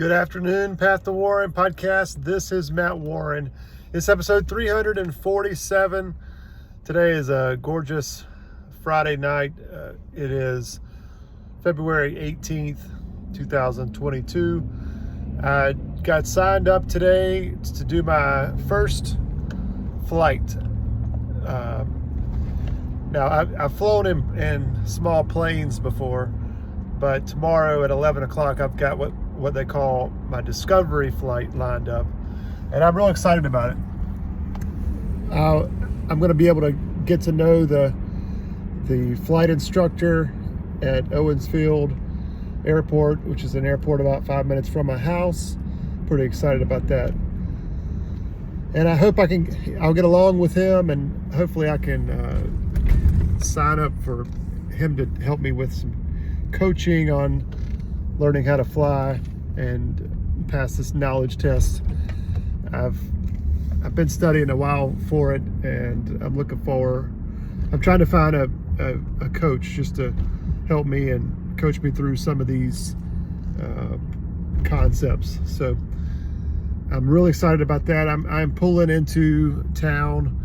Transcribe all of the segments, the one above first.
Good afternoon, Path to Warren podcast. This is Matt Warren. It's episode 347. Today is a gorgeous Friday night. It is February 18th, 2022. I got signed up today to do my first flight. Now, I've flown in small planes before, but tomorrow at 11 o'clock, I've got what they call my discovery flight lined up, and I'm real excited about it. I'm going to be able to get to know the flight instructor at Owensfield Airport, which is an airport about 5 minutes from my house. Pretty excited about that, and I hope I'll get along with him, and hopefully I can sign up for him to help me with some coaching on learning how to fly and pass this knowledge test. I've been studying a while for it, and I'm looking forward. I'm trying to find a coach just to help me and coach me through some of these concepts. So I'm really excited about that. I'm pulling into town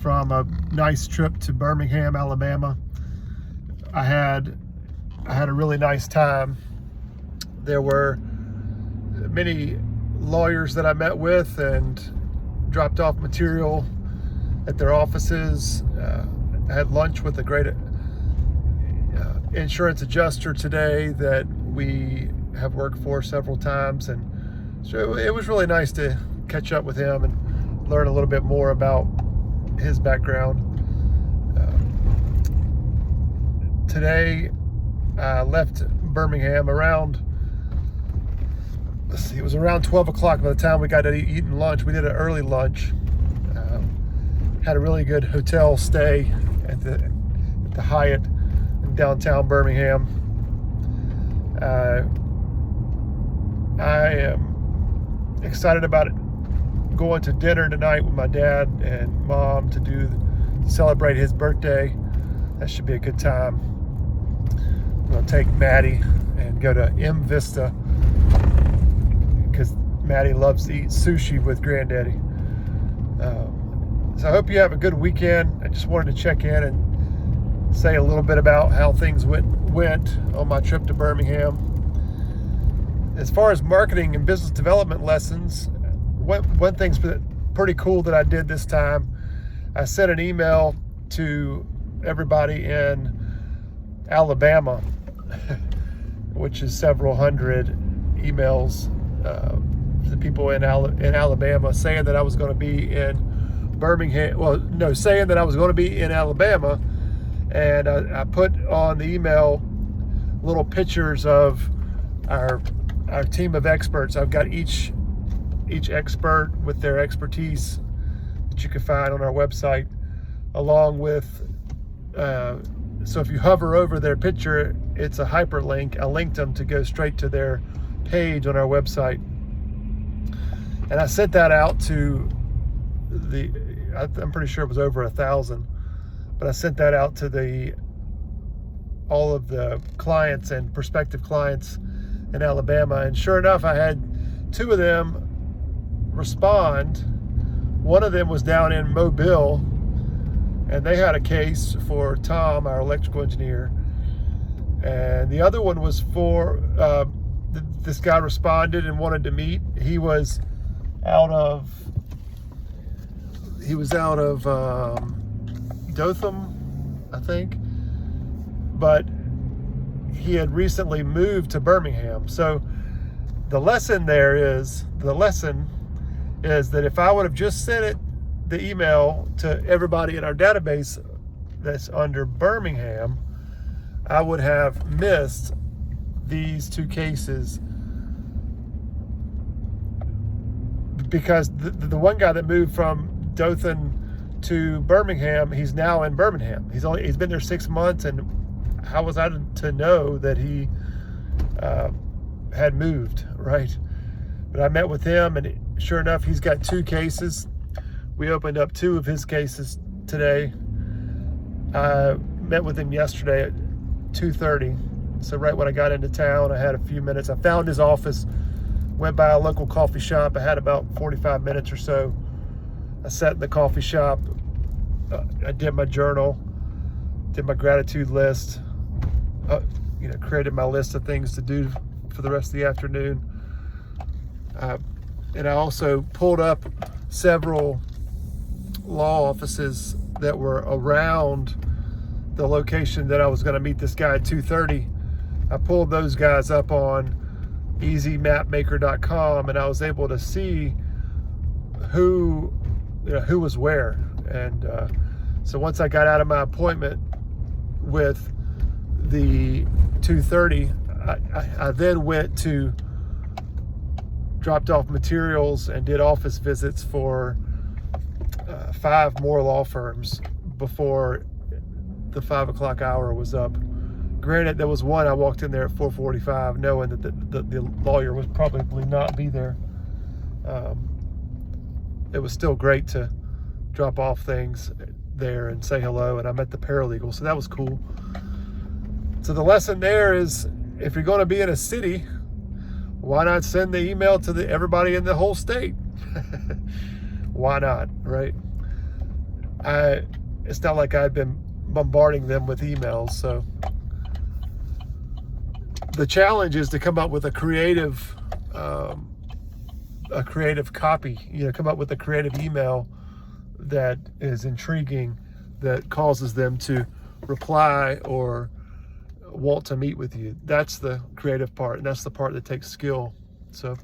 from a nice trip to Birmingham, Alabama. I had a really nice time. There were many lawyers that I met with and dropped off material at their offices. I had lunch with a great insurance adjuster today that we have worked for several times, and so it was really nice to catch up with him and learn a little bit more about his background. Today I left Birmingham it was around 12 o'clock by the time we got to eating lunch. We did an early lunch. Had a really good hotel stay at the Hyatt in downtown Birmingham. I am excited about going to dinner tonight with my dad and mom to celebrate his birthday. That should be a good time. I'm going to take Maddie and go to M Vista because Maddie loves to eat sushi with Granddaddy. So I hope you have a good weekend. I just wanted to check in and say a little bit about how things went on my trip to Birmingham. As far as marketing and business development lessons, one thing's pretty cool that I did this time. I sent an email to everybody in Alabama, which is several hundred emails to people in Alabama saying that I was going to be in Birmingham. Well, no, saying that I was going to be in Alabama, and I put on the email little pictures of our team of experts. I've got each expert with their expertise that you can find on our website, along with so if you hover over their picture, it's a hyperlink. I linked them to go straight to their page on our website. And I sent that out to I'm pretty sure it was over 1,000, but I sent that out to all of the clients and prospective clients in Alabama. And sure enough, I had two of them respond. One of them was down in Mobile, and they had a case for Tom, our electrical engineer. And the other one was for, this guy responded and wanted to meet. He was out of Dothan, I think. But he had recently moved to Birmingham. So the lesson is that if I would have just sent the email to everybody in our database that's under Birmingham, I would have missed these two cases, because the one guy that moved from Dothan to Birmingham, he's now in Birmingham. He's been there 6 months, and how was I to know that he had moved, right? But I met with him, and sure enough, he's got two cases. We opened up two of his cases today. I met with him yesterday at 2:30. So right when I got into town, I had a few minutes. I found his office, went by a local coffee shop. I had about 45 minutes or so. I sat in the coffee shop. I did my journal, did my gratitude list, created my list of things to do for the rest of the afternoon. And I also pulled up several law offices that were around the location that I was going to meet this guy at 2:30. I pulled those guys up on easymapmaker.com, and I was able to see who was where. And so once I got out of my appointment with the 2:30, I then went to dropped off materials and did office visits for 5 more law firms before the 5 o'clock hour was up. Granted, there was one I walked in there at 4:45 knowing that the lawyer would probably not be there. It was still great to drop off things there and say hello, and I met the paralegal, so that was cool. So the lesson there is, if you're going to be in a city, why not send the email to everybody in the whole state? Why not, right? It's not like I've been bombarding them with emails. So the challenge is to come up with a creative copy. Come up with a creative email that is intriguing, that causes them to reply or want to meet with you. That's the creative part, and that's the part that takes skill. So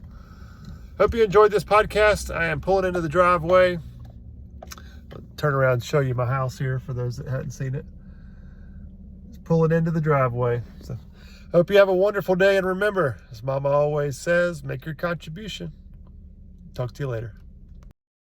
hope you enjoyed this podcast. I am pulling into the driveway. I'll turn around and show you my house here for those that hadn't seen it. Just pulling into the driveway. So hope you have a wonderful day, and remember, as Mama always says, make your contribution. Talk to you later.